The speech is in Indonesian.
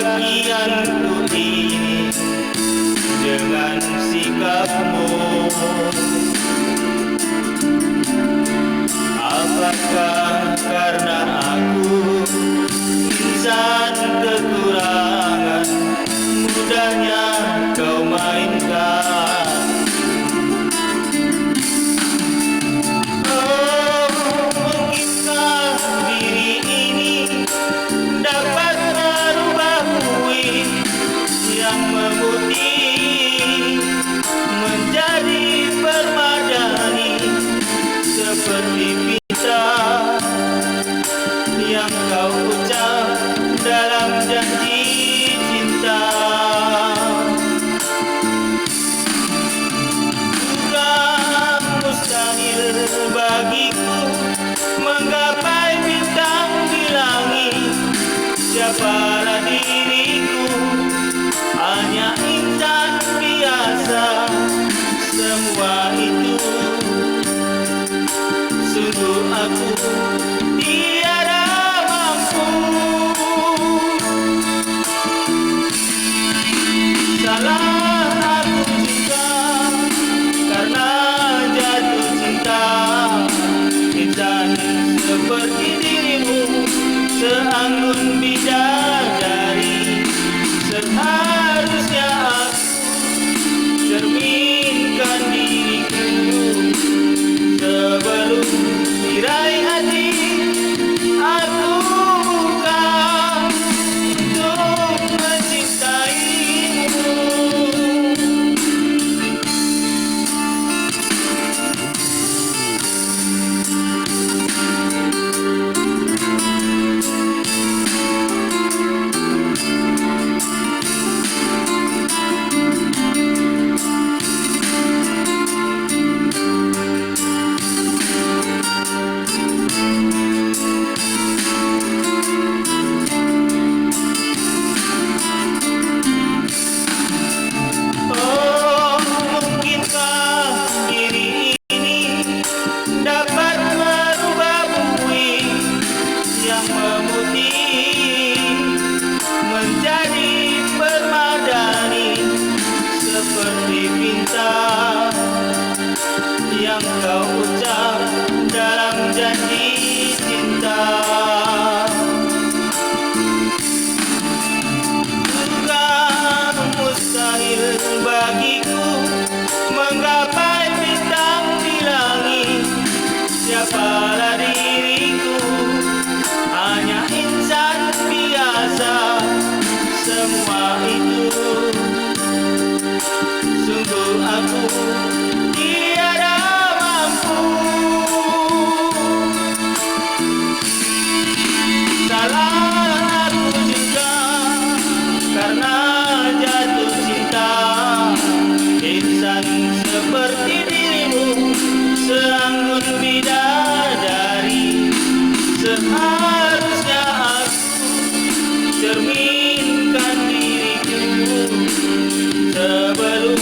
bagianku ini dengan sikapmu. Apakah karena aku insan kekurangan, mudahnya kau mainkan? Oh, mungkinkah diri ini dapat merubah bui yang memutih menjadi permadani, seperti pinta yang kau ucap dalam janji cinta. Bukan mustahil bagiku menggapai bintang di langit. Siapalah diriku, hanya insan biasa. Semua itu sungguh aku tiada mampu. Salah aku juga karena jatuh cinta. Insan seperti dirimu, seanggun bidadari, seharusnya aku cerminkan diriku sebelum tirai hati aku buka untuk mencintaimu. Yang kau ucap dalam janji cinta. Bukan mustahil bagiku menggapai bintang di langit. Siapalah diriku, hanya insan biasa. Semua itu sungguh aku tiada mampu. Salah aku juga karena jatuh cinta. Insan seperti dirimu, seanggun bidadari, seharusnya aku cerminkan diriku sebelum